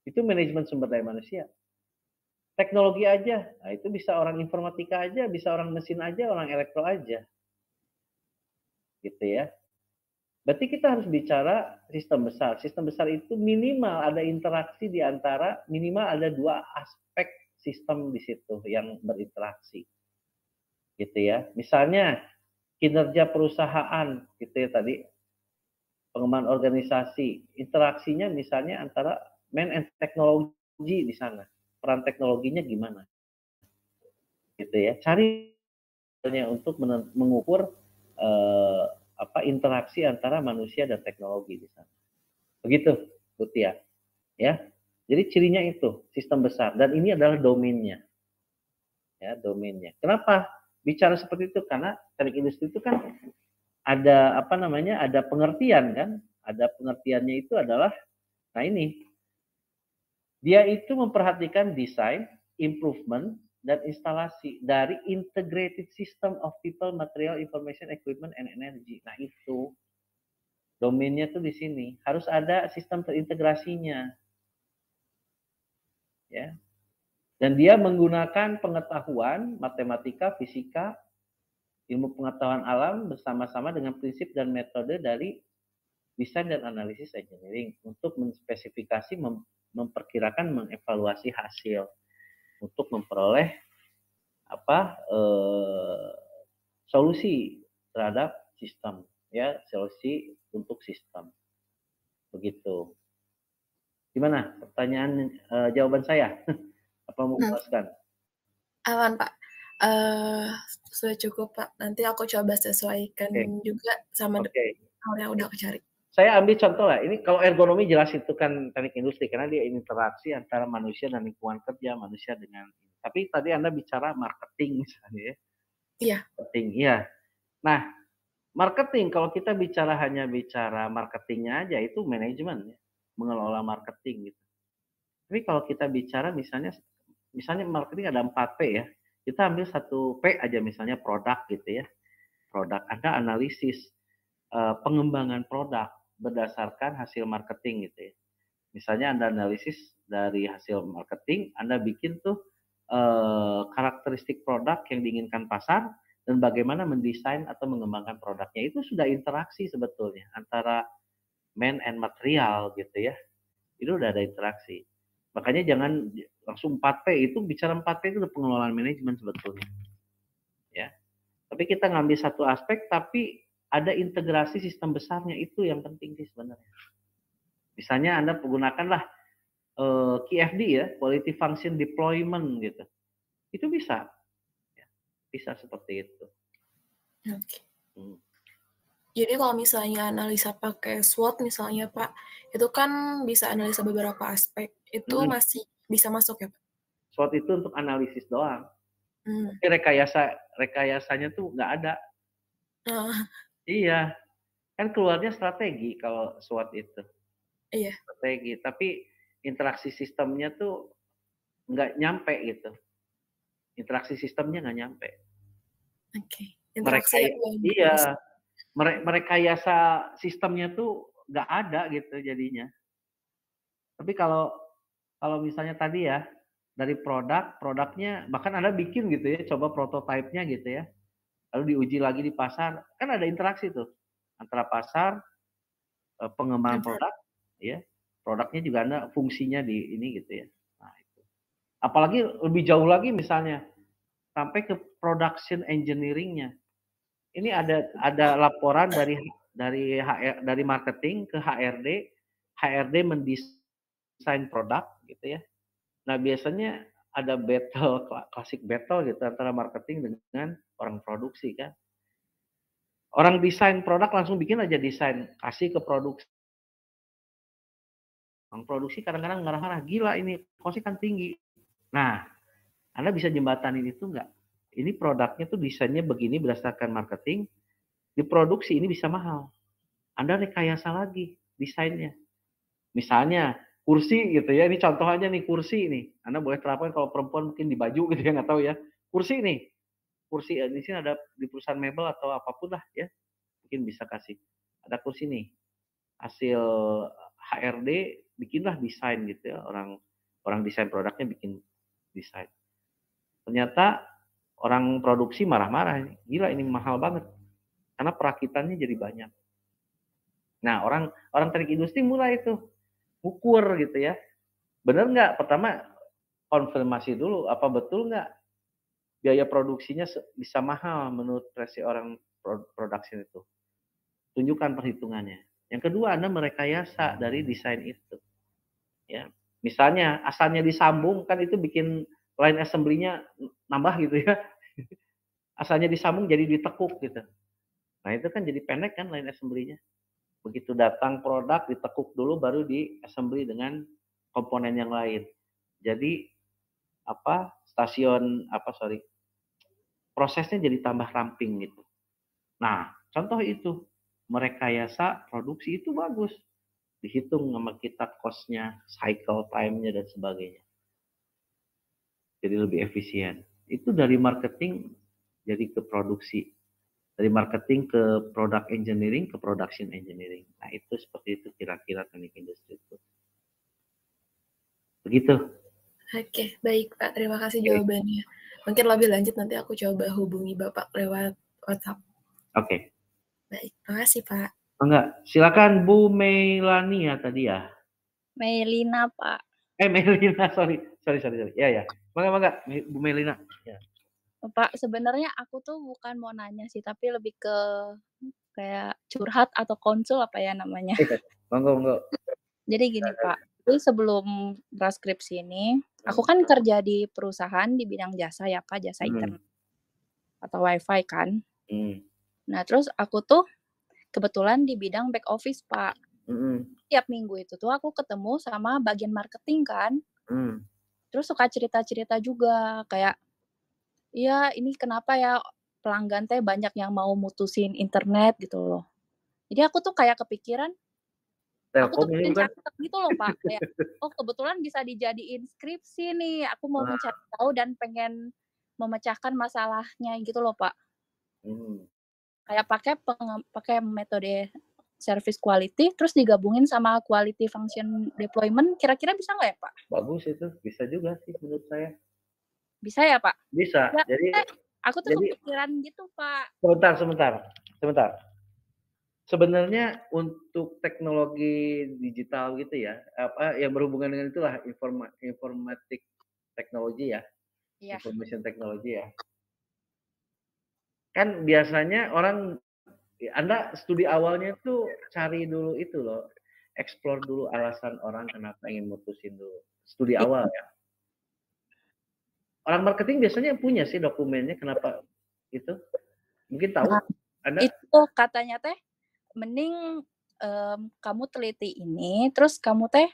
Itu manajemen sumber daya manusia. Teknologi aja, nah itu bisa orang informatika aja, bisa orang mesin aja, orang elektro aja. Gitu ya. Berarti kita harus bicara sistem besar. Sistem besar itu minimal ada interaksi di antara, minimal ada 2 aspek sistem di situ yang berinteraksi. Gitu ya. Misalnya kinerja perusahaan gitu ya tadi, pengembangan organisasi, interaksinya misalnya antara man and teknologi di sana. Peran teknologinya gimana? Gitu ya. Cari untuk mengukur interaksi antara manusia dan teknologi di sana. Begitu, Butia. Ya. Jadi cirinya itu sistem besar dan ini adalah domainnya. Ya, domainnya. Kenapa bicara seperti itu? Karena teknik industri itu kan ada ada pengertian kan? Ada pengertiannya itu adalah nah ini. Dia itu memperhatikan desain, improvement dan instalasi dari integrated system of people, material, information, equipment, and energy. Nah itu domainnya tuh di sini harus ada sistem terintegrasinya, ya. Dan dia menggunakan pengetahuan matematika, fisika, ilmu pengetahuan alam bersama-sama dengan prinsip dan metode dari desain dan analisis engineering untuk menspesifikasi, memperkirakan, mengevaluasi hasil untuk memperoleh solusi terhadap sistem, ya, solusi untuk sistem. Begitu. Gimana pertanyaan jawaban saya? Apa mau puaskan? Aman, Pak. Sudah cukup, Pak. Nanti aku coba sesuaikan juga sama hal yang udah aku cari. Saya ambil contoh lah. Ini kalau ergonomi jelas itu kan teknik industri karena dia interaksi antara manusia dan lingkungan kerja, manusia dengan. Tapi tadi Anda bicara marketing misalnya ya. Iya. Marketing, iya. Nah, marketing kalau kita hanya bicara marketingnya aja itu manajemen ya, mengelola marketing gitu. Tapi kalau kita bicara misalnya marketing ada 4P ya. Kita ambil 1P aja misalnya produk gitu ya. Produk, ada analisis pengembangan produk berdasarkan hasil marketing gitu ya. Misalnya Anda analisis dari hasil marketing, Anda bikin tuh karakteristik produk yang diinginkan pasar dan bagaimana mendesain atau mengembangkan produknya. Itu sudah interaksi sebetulnya antara man and material gitu ya. Itu udah ada interaksi. Makanya jangan langsung 4P, itu bicara 4P itu udah pengelolaan manajemen sebetulnya. Ya. Tapi kita ngambil satu aspek tapi ada integrasi sistem besarnya, itu yang penting sih sebenarnya. Misalnya Anda menggunakanlah QFD ya, Quality Function Deployment gitu. Itu bisa. Ya, bisa seperti itu. Oke. Jadi kalau misalnya analisa pakai SWOT misalnya Pak, itu kan bisa analisa beberapa aspek. Itu masih bisa masuk ya Pak? SWOT itu untuk analisis doang. Tapi rekayasanya tuh nggak ada. Iya. Kan keluarnya strategi kalau SWOT itu. Iya. Strategi. Tapi interaksi sistemnya tuh nggak nyampe gitu. Interaksi sistemnya nggak nyampe. Oke. Interaksi yang bagus. Iya, merekayasa sistemnya tuh nggak ada gitu jadinya. Tapi kalau misalnya tadi ya, dari produknya bahkan Anda bikin gitu ya, coba prototipenya gitu ya, lalu diuji lagi di pasar, kan ada interaksi tuh antara pasar, pengembangan produk, ya, produknya juga Anda fungsinya di ini gitu ya. Nah itu. Apalagi lebih jauh lagi misalnya sampai ke production engineering-nya. Ini ada laporan dari marketing ke HRD mendesain produk gitu ya. Nah, biasanya ada klasik battle gitu antara marketing dengan orang produksi kan. Orang desain produk langsung bikin aja desain, kasih ke produksi. Orang produksi kadang-kadang ngarah-ngarah, gila ini kosnya kan tinggi. Nah, Anda bisa jembatanin itu enggak? Ini produknya tuh desainnya begini berdasarkan marketing, diproduksi ini bisa mahal. Anda rekayasa lagi desainnya. Misalnya kursi gitu ya, ini contoh aja nih kursi nih. Anda boleh terapkan kalau perempuan mungkin di baju gitu ya, nggak tahu ya. Kursi nih, kursi di sini ada di perusahaan mebel atau apapun lah ya, mungkin bisa kasih. Ada kursi nih, hasil HRD bikinlah desain gitu ya, orang desain produknya bikin desain. Ternyata orang produksi marah-marah, gila ini mahal banget, karena perakitannya jadi banyak. Nah, orang teknik industri mulai itu ukur gitu ya. Benar nggak? Pertama konfirmasi dulu, apa betul nggak biaya produksinya bisa mahal menurut versi orang production itu. Tunjukkan perhitungannya. Yang kedua, Anda merekayasa dari desain itu. Ya, misalnya asalnya disambung kan itu bikin line assembly-nya nambah gitu ya. Asalnya disambung jadi ditekuk gitu. Nah, itu kan jadi pendek kan line assembly-nya. Begitu datang produk ditekuk dulu baru di assembly dengan komponen yang lain. Jadi prosesnya jadi tambah ramping gitu. Nah, contoh itu merekayasa produksi itu bagus. Dihitung sama kita cost-nya, cycle time-nya dan sebagainya. Jadi lebih efisien. Itu dari marketing jadi ke produksi. Dari marketing ke product engineering ke production engineering. Nah, itu seperti itu kira-kira teknik industri itu. Begitu. Oke, baik Pak. Terima kasih jawabannya. Mungkin lebih lanjut nanti aku coba hubungi Bapak lewat WhatsApp. Oke. Baik, terima kasih Pak. Enggak, silakan Bu Melania tadi ya. Melina, Pak. Melina, sorry. Ya. Mangga, Bu Melina. Ya. Pak, sebenarnya aku tuh bukan mau nanya sih, tapi lebih ke kayak curhat atau konsul apa ya namanya. Monggo. Jadi gini Pak, jadi sebelum transkripsi ini, aku kan kerja di perusahaan di bidang jasa ya Pak, jasa internet atau wifi kan. Nah terus aku tuh kebetulan di bidang back office Pak. Tiap minggu itu tuh aku ketemu sama bagian marketing kan. Terus suka cerita-cerita juga kayak, iya ini kenapa ya pelanggan teh banyak yang mau mutusin internet gitu loh. Jadi aku tuh kayak kepikiran, aku tuh pengen catat gitu loh Pak, kayak oh kebetulan bisa dijadiin skripsi nih, aku mau mencari tahu dan pengen memecahkan masalahnya gitu loh Pak. Kayak pakai metode service quality, terus digabungin sama quality function deployment, kira-kira bisa nggak ya Pak? Bagus itu, bisa juga sih menurut saya. Bisa ya Pak? Bisa. Ya, jadi aku tuh kepikiran gitu Pak. Sebentar. Sebenarnya untuk teknologi digital gitu ya, yang berhubungan dengan itulah informatik teknologi ya, information technology ya. Kan biasanya Anda studi awalnya tuh cari dulu itu loh, explore dulu alasan orang kenapa ingin mutusin dulu. Studi awal ya. Orang marketing biasanya punya sih dokumennya kenapa itu. Mungkin tahu Anda? Itu katanya teh mending kamu teliti ini, terus kamu teh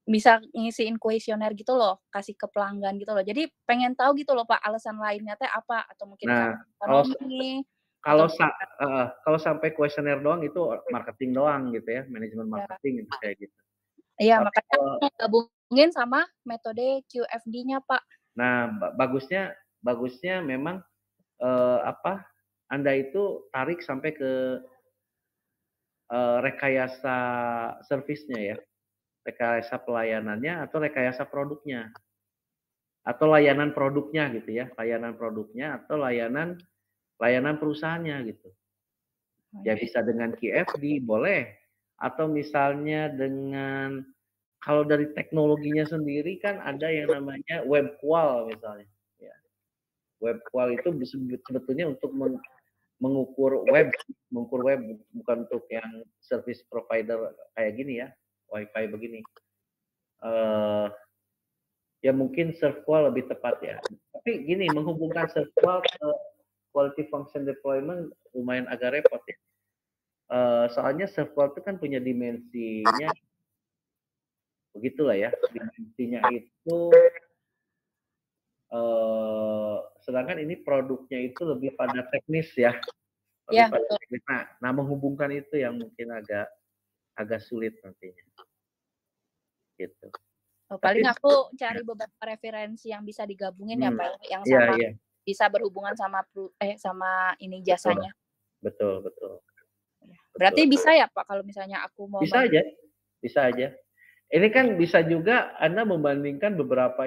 bisa ngisiin kuesioner gitu loh, kasih ke pelanggan gitu loh. Jadi pengen tahu gitu loh Pak, alasan lainnya teh apa atau mungkin ekonomi. Kalau sampai kuesioner doang itu marketing doang gitu ya, manajemen marketing itu kayak gitu. Iya, makanya gabung Mungkin sama metode QFD-nya, Pak. Nah, bagusnya memang Anda itu tarik sampai ke rekayasa servisnya ya, rekayasa pelayanannya atau rekayasa produknya, atau layanan produknya gitu ya, layanan produknya atau layanan perusahaannya gitu. Ya bisa dengan QFD boleh, atau misalnya dengan, kalau dari teknologinya sendiri kan ada yang namanya web qual misalnya. Ya. Web qual itu sebetulnya untuk mengukur web bukan untuk yang service provider kayak gini ya, WiFi begini. Ya mungkin serve qual lebih tepat ya. Tapi gini, menghubungkan serve qual ke quality function deployment lumayan agak repot ya. Soalnya serve qual itu kan punya dimensinya, begitulah ya. Dimensinya itu, sedangkan ini produknya itu lebih pada teknis ya. Iya, Lebih pada teknis. Nah, menghubungkan itu yang mungkin agak sulit nantinya. Gitu. Paling aku cari beberapa referensi yang bisa digabungin ya Pak, yang sama bisa berhubungan sama sama ini jasanya. Betul. Berarti bisa ya Pak kalau misalnya aku mau bisa aja. Ini kan bisa juga Anda membandingkan beberapa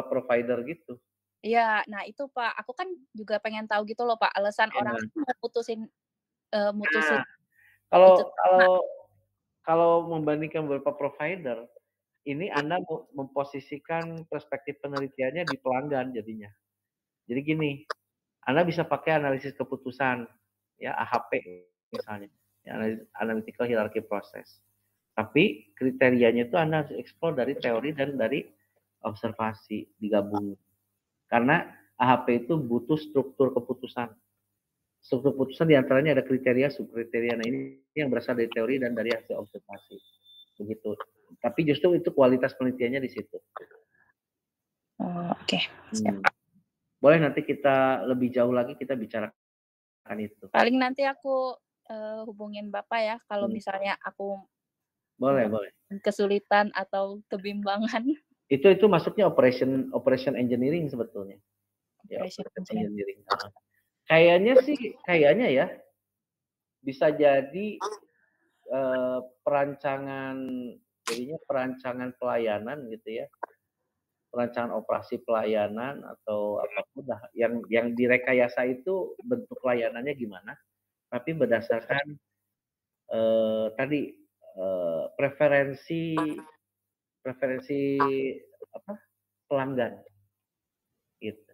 provider gitu. Iya, nah itu Pak, aku kan juga pengen tahu gitu loh Pak, alasan orang itu mau mutusin. Kalau membandingkan beberapa provider, ini Anda memposisikan perspektif penelitiannya di pelanggan jadinya. Jadi gini, Anda bisa pakai analisis keputusan, ya AHP misalnya, ya, analytical hierarchy process. Tapi kriterianya itu Anda harus explore dari teori dan dari observasi digabung. Karena AHP itu butuh struktur keputusan. Struktur keputusan diantaranya ada kriteria, subkriteria. Nah ini yang berasal dari teori dan dari hasil observasi. Begitu. Tapi justru itu kualitas penelitiannya di situ. Oke. Boleh nanti kita lebih jauh lagi kita bicarakan itu. Paling nanti aku hubungin Bapak ya kalau misalnya aku boleh kesulitan atau kebimbangan. Itu masuknya operation engineering sebetulnya. Operation engineering. Kayaknya ya bisa jadi perancangan pelayanan gitu ya, perancangan operasi pelayanan atau apapun lah yang direkayasa itu bentuk layanannya gimana, tapi berdasarkan preferensi pelanggan gitu,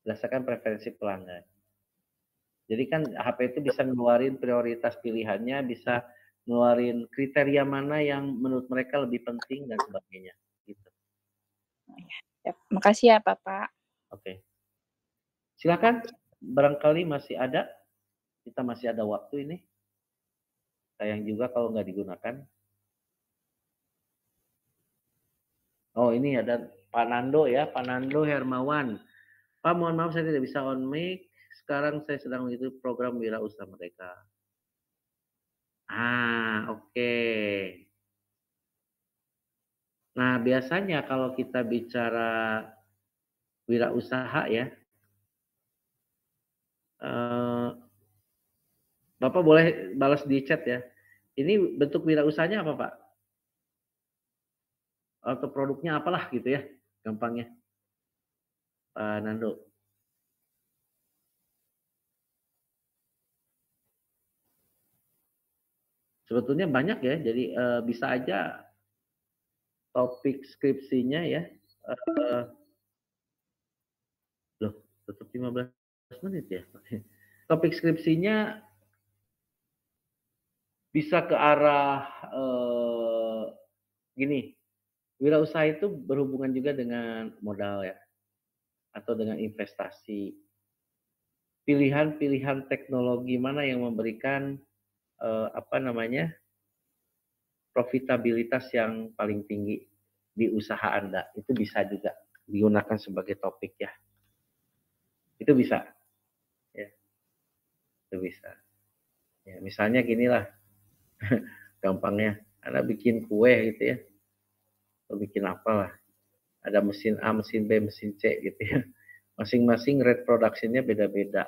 berdasarkan preferensi pelanggan. Jadi kan HP itu bisa ngeluarin prioritas pilihannya, bisa ngeluarin kriteria mana yang menurut mereka lebih penting dan sebagainya. Gitu. Ya, makasih ya Bapak. Oke. Silakan, barangkali masih ada, kita masih ada waktu ini. Sayang juga kalau nggak digunakan. Oh ini ada Pak Nando ya, Pak Nando Hermawan. Pak mohon maaf saya tidak bisa on mic. Sekarang saya sedang mengikuti program Wirausaha Merdeka. Oke. Nah, biasanya kalau kita bicara wirausaha ya, Bapak boleh balas di chat ya. Ini bentuk wirausahanya apa Pak? Atau produknya apalah gitu ya, gampangnya. Pak Nando. Sebetulnya banyak ya, jadi bisa aja topik skripsinya ya. Loh, tetap 15 menit ya. Topik skripsinya bisa ke arah gini, wirausaha itu berhubungan juga dengan modal ya, atau dengan investasi. Pilihan-pilihan teknologi mana yang memberikan profitabilitas yang paling tinggi di usaha Anda, itu bisa juga digunakan sebagai topik ya. Itu bisa. Ya. Itu bisa. Ya, misalnya ginilah, gampangnya, Anda bikin kue gitu ya. atau bikin apalah. Ada mesin A, mesin B, mesin C gitu ya. Masing-masing rate production-nya beda-beda.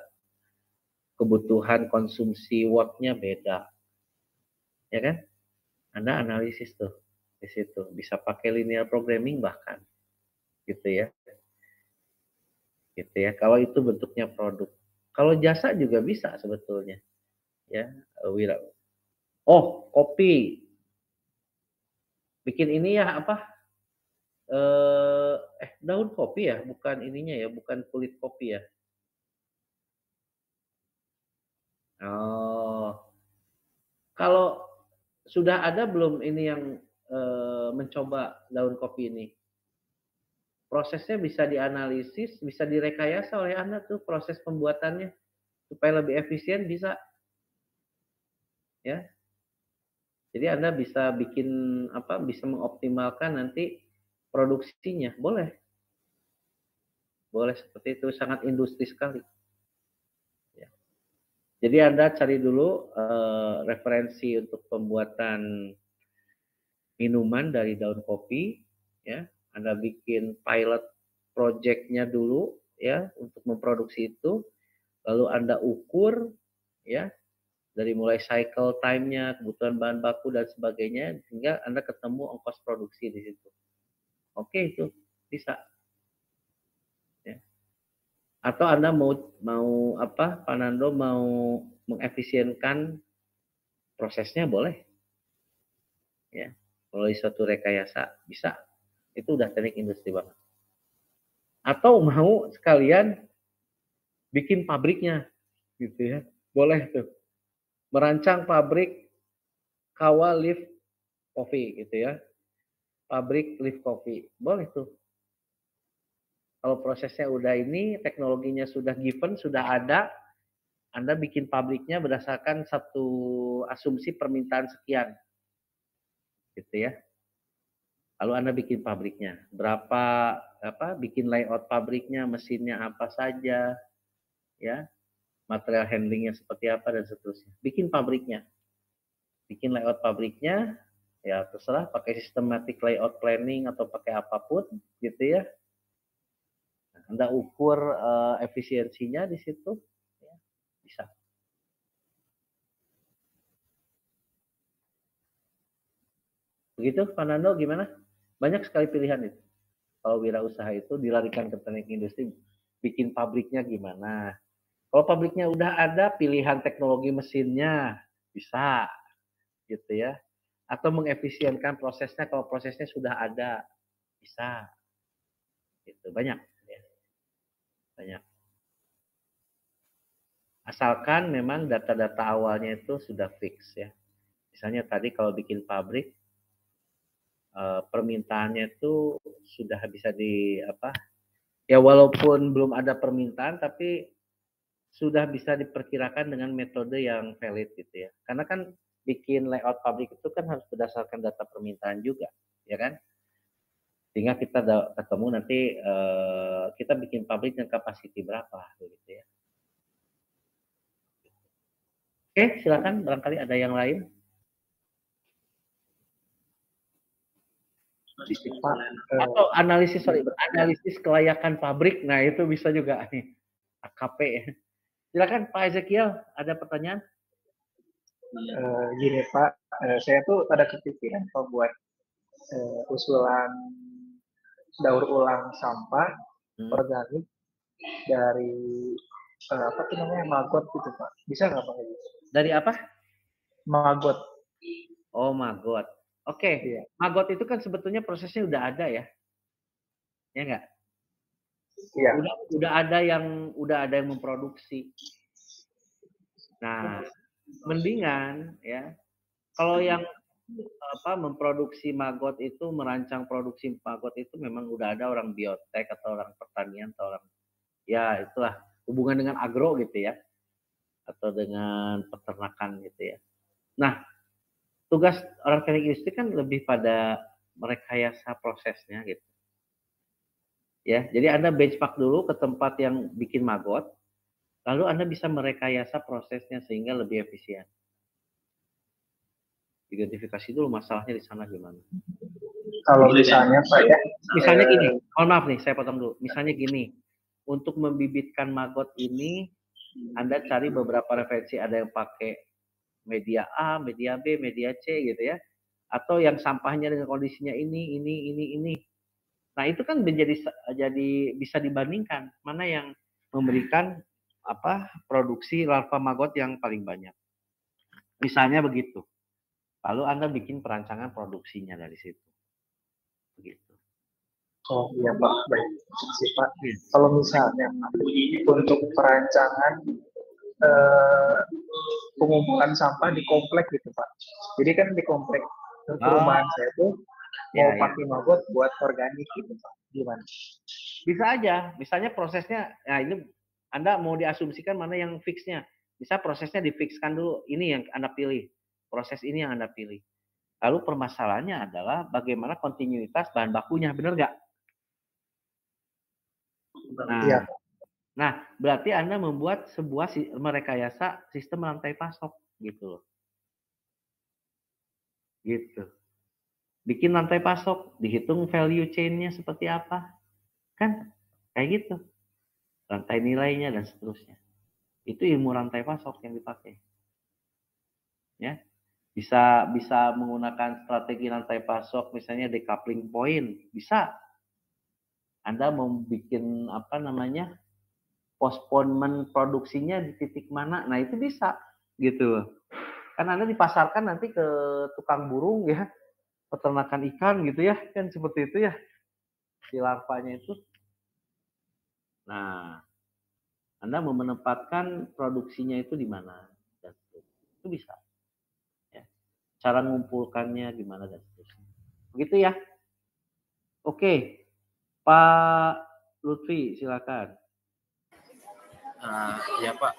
Kebutuhan konsumsi watt-nya beda. Ya kan? Anda analisis tuh di situ. Bisa pakai linear programming bahkan. Gitu ya. Gitu ya. Kalau itu bentuknya produk. Kalau jasa juga bisa sebetulnya. Ya, Wira. Oh, kopi. Bikin ini ya apa? Daun kopi ya, bukan ininya ya, bukan kulit kopi ya. Oh, kalau sudah ada belum ini yang mencoba daun kopi ini? Prosesnya bisa dianalisis, bisa direkayasa oleh Anda tuh proses pembuatannya supaya lebih efisien bisa, ya. Jadi Anda bisa bikin apa? Bisa mengoptimalkan nanti produksinya, boleh. Boleh seperti itu, sangat industri sekali. Ya. Jadi Anda cari dulu referensi untuk pembuatan minuman dari daun kopi, ya. Anda bikin pilot project-nya dulu, ya, untuk memproduksi itu, lalu Anda ukur, ya, dari mulai cycle time-nya, kebutuhan bahan baku dan sebagainya, sehingga Anda ketemu ongkos produksi di situ. Oke, itu bisa. Ya. Atau Anda mau apa, Pak Nando mau mengefisienkan prosesnya boleh. Ya. Melalui suatu rekayasa bisa. Itu udah teknik industri banget. Atau mau sekalian bikin pabriknya gitu ya. Boleh tuh. Merancang pabrik Kawa Leaf Coffee gitu ya. Pabrik Leaf Coffee. Boleh tuh. Kalau prosesnya udah ini, teknologinya sudah given, sudah ada, Anda bikin pabriknya berdasarkan satu asumsi permintaan sekian. Gitu ya. Lalu Anda bikin pabriknya. Berapa bikin layout pabriknya, mesinnya apa saja, ya. Material handlingnya seperti apa dan seterusnya. Bikin pabriknya. Bikin layout pabriknya, ya terserah pakai systematic layout planning atau pakai apapun gitu ya. Anda ukur efisiensinya di situ, ya, bisa. Begitu, Pak Nando, gimana? Banyak sekali pilihan itu. Kalau wirausaha itu dilarikan ke teknik industri, bikin pabriknya gimana? Kalau pabriknya udah ada, pilihan teknologi mesinnya bisa, gitu ya. Atau mengefisienkan prosesnya kalau prosesnya sudah ada, bisa. Gitu, banyak. Ya. Banyak. Asalkan memang data-data awalnya itu sudah fix ya. Misalnya tadi kalau bikin pabrik, permintaannya itu sudah bisa ya walaupun belum ada permintaan tapi sudah bisa diperkirakan dengan metode yang valid gitu ya. Karena kan bikin layout pabrik itu kan harus berdasarkan data permintaan juga, ya kan? Sehingga kita ketemu nanti kita bikin pabrik dengan kapasiti berapa begitu ya. Oke, silakan barangkali ada yang lain. Atau analisis kelayakan pabrik, nah itu bisa juga nih AKP ya. Silakan Pak Ezekiel, ada pertanyaan? Gini Pak, saya tuh ada kepikiran kalau buat usulan daur ulang sampah organik dari apa tuh namanya maggot gitu Pak, bisa nggak Pak? Dari apa? Maggot. Oh maggot. Oke, iya. Maggot itu kan sebetulnya prosesnya udah ada ya, ya nggak? Iya. Udah ada yang memproduksi. Nah, mendingan ya, kalau yang memproduksi maggot itu, merancang produksi maggot itu memang udah ada orang biotek atau orang pertanian atau orang ya itulah hubungan dengan agro gitu ya, atau dengan peternakan gitu ya. Nah, tugas orang teknik industri kan lebih pada merekayasa prosesnya gitu. Ya, jadi Anda benchmark dulu ke tempat yang bikin maggot, lalu Anda bisa merekayasa prosesnya sehingga lebih efisien. Identifikasi dulu masalahnya di sana gimana. Kalau misalnya Pak ya, misalnya gini, mohon maaf nih, saya potong dulu. Misalnya gini, untuk membibitkan maggot ini, Anda cari beberapa referensi, ada yang pakai media A, media B, media C gitu ya, atau yang sampahnya dengan kondisinya ini. Nah itu kan jadi bisa dibandingkan mana yang memberikan produksi larva maggot yang paling banyak. Misalnya begitu. Lalu Anda bikin perancangan produksinya dari situ. Begitu. Oh iya Pak, baik. Pak, kalau misalnya untuk perancangan pengumpulan sampah di komplek gitu Pak. Jadi kan di komplek perumahan saya tuh mau pakai maggot buat organik gitu Pak. Gimana? Bisa aja. Misalnya prosesnya, nah ini Anda mau diasumsikan mana yang fixnya. Bisa prosesnya difikskan dulu. Ini yang Anda pilih. Proses ini yang Anda pilih. Lalu permasalahannya adalah bagaimana kontinuitas bahan bakunya. Benar nggak? Nah, berarti Anda membuat sebuah merekayasa sistem rantai pasok gitu loh. Gitu. Bikin rantai pasok, dihitung value chain-nya seperti apa. Kan kayak gitu. Rantai nilainya dan seterusnya. Itu ilmu rantai pasok yang dipakai. Ya. Bisa menggunakan strategi rantai pasok, misalnya decoupling point, bisa. Anda mau bikin postponement produksinya di titik mana, nah itu bisa gitu. Kan Anda dipasarkan nanti ke tukang burung ya, peternakan ikan gitu ya, kan seperti itu ya, si larvanya itu. Nah, Anda mau menempatkan produksinya itu di mana, itu bisa. Ya. Cara mengumpulkannya gimana dan seterusnya. Begitu ya. Oke, Pak Lutfi, silakan. Ya Pak,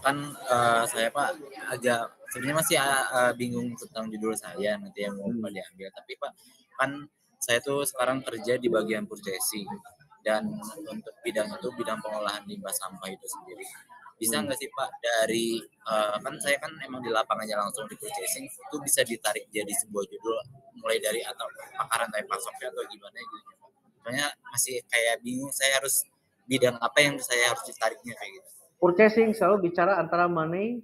kan saya Pak agak sebenarnya masih bingung tentang judul saya nanti yang mau diambil. Tapi Pak, kan saya tuh sekarang kerja di bagian purchasing dan untuk bidang itu bidang pengolahan limbah sampah itu sendiri. Bisa nggak sih Pak dari kan saya kan emang di lapangannya langsung di purchasing itu bisa ditarik jadi sebuah judul mulai dari atau pakar rantai pasoknya atau gimana gitu. Soalnya masih kayak bingung saya harus bidang apa yang saya harus ditariknya kayak gitu. Purchasing selalu bicara antara money,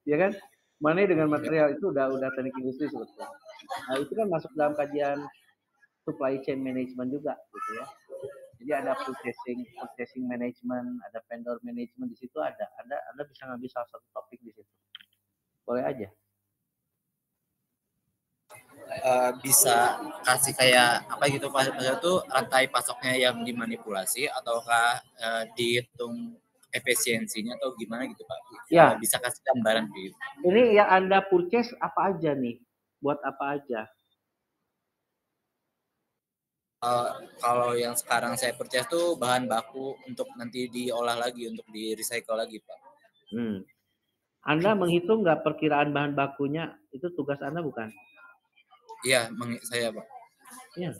ya kan? Money dengan material itu udah teknik industri sebetulnya. Nah itu kan masuk dalam kajian supply chain management juga, gitu ya. Jadi ada purchasing management, ada vendor management di situ ada. Anda bisa ngambil salah satu topik di situ. Boleh aja. Bisa kasih kayak apa gitu Pak, itu rantai pasoknya yang dimanipulasi ataukah dihitung efisiensinya atau gimana gitu Pak? Ya. Bisa kasih gambaran gitu. Ini yang Anda purchase apa aja nih? Buat apa aja? Kalau yang sekarang saya purchase tuh bahan baku untuk nanti diolah lagi, untuk di recycle lagi Pak. Anda menghitung nggak perkiraan bahan bakunya? Itu tugas Anda bukan? Iya, saya Pak. Iya.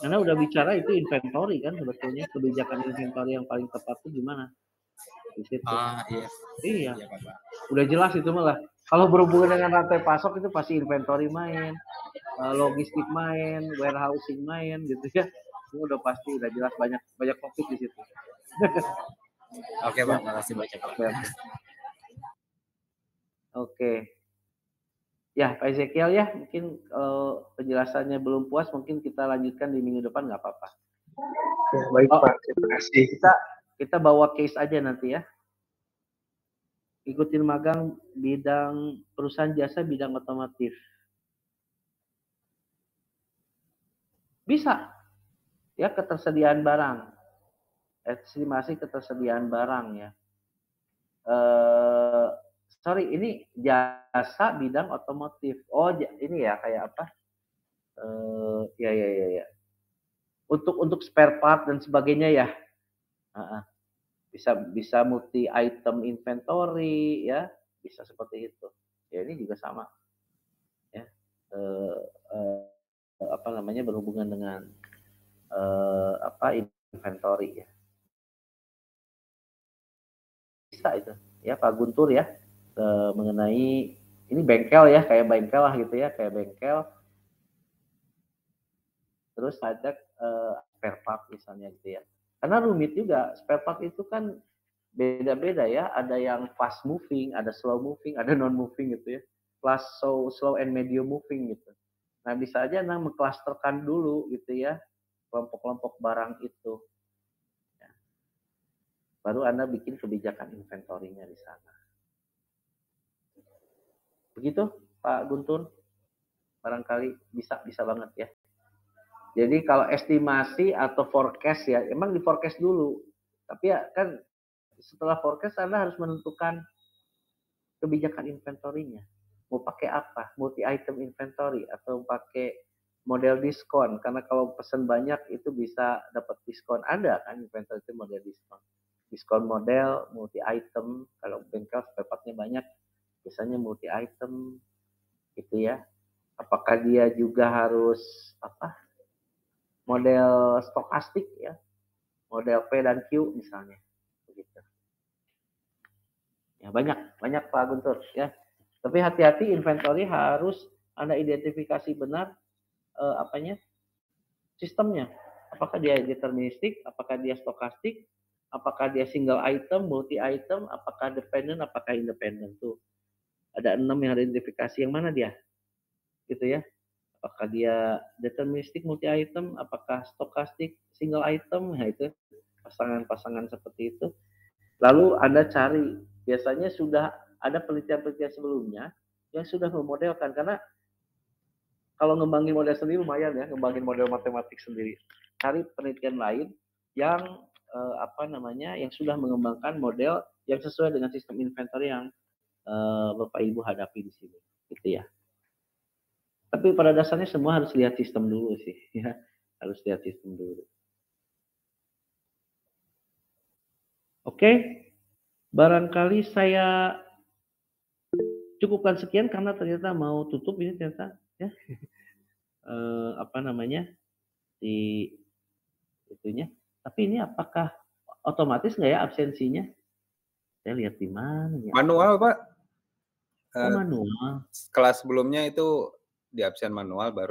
Anda udah bicara itu inventory kan sebetulnya, kebijakan inventory yang paling tepat itu gimana? Di situ. Iya. Iya Pak. Udah jelas itu malah. Kalau berhubungan dengan rantai pasok itu pasti inventory main, logistik main, warehousing main gitu ya. Itu udah pasti, udah jelas banyak topik di situ. Oke Pak, makasih banyak Pak. Oke. Ya, Pak Ezekiel ya, mungkin penjelasannya belum puas, mungkin kita lanjutkan di minggu depan nggak apa-apa. Ya, baik Pak, terima kasih. Kita bawa case aja nanti ya. Ikutin magang bidang perusahaan jasa bidang otomotif. Bisa. Ya, ketersediaan barang. Estimasi ketersediaan barang ya. Sorry, ini jasa bidang otomotif. Oh, ini ya kayak apa? Ya. Untuk spare part dan sebagainya ya. Bisa multi item inventory ya, bisa seperti itu. Ya ini juga sama. Ya. Berhubungan dengan inventory ya. Bisa itu. Ya Pak Guntur ya. Mengenai ini bengkel ya, kayak bengkel lah gitu ya, kayak bengkel. terus ada spare part misalnya gitu ya. Karena rumit juga, spare part itu kan beda-beda ya, ada yang fast moving, ada slow moving, ada non moving gitu ya. Plus slow and medium moving gitu. Nah, bisa aja Anda mengklasterkan dulu gitu ya, kelompok-kelompok barang itu. Ya. Baru Anda bikin kebijakan inventory-nya di sana. Begitu, Pak Guntur? Barangkali bisa banget ya. Jadi kalau estimasi atau forecast ya, emang di forecast dulu. Tapi ya kan setelah forecast Anda harus menentukan kebijakan inventory-nya. Mau pakai apa? Multi item inventory atau pakai model diskon? Karena kalau pesan banyak itu bisa dapat diskon. Ada kan inventory itu model diskon. Diskon model, multi item. Kalau bengkel spare part-nya banyak, biasanya multi item gitu ya. Apakah dia juga harus model stokastik ya, model P dan Q misalnya, begitu. Ya banyak Pak Guntur ya. Tapi hati-hati inventory harus Anda identifikasi benar sistemnya. Apakah dia deterministik, apakah dia stokastik, apakah dia single item, multi item, apakah dependent, apakah independent tuh. Ada 6 yang harus identifikasi, yang mana dia? Gitu ya. Apakah dia deterministik multi item, apakah stokastik single item, nah itu pasangan-pasangan seperti itu. Lalu Anda cari, biasanya sudah ada penelitian-penelitian sebelumnya yang sudah memodelkan, karena kalau ngembangin model sendiri lumayan ya, ngembangin model matematik sendiri. Cari penelitian lain yang yang sudah mengembangkan model yang sesuai dengan sistem inventory yang Bapak Ibu hadapi di sini, gitu ya. Tapi pada dasarnya semua harus lihat sistem dulu sih, ya. Harus lihat sistem dulu. Oke, barangkali saya cukupkan sekian karena ternyata mau tutup ini ternyata, ya. Di itunya. Tapi ini apakah otomatis nggak ya absensinya? Saya lihat di mana ya? Manual, Pak. Manual. Kelas sebelumnya itu di absen manual, baru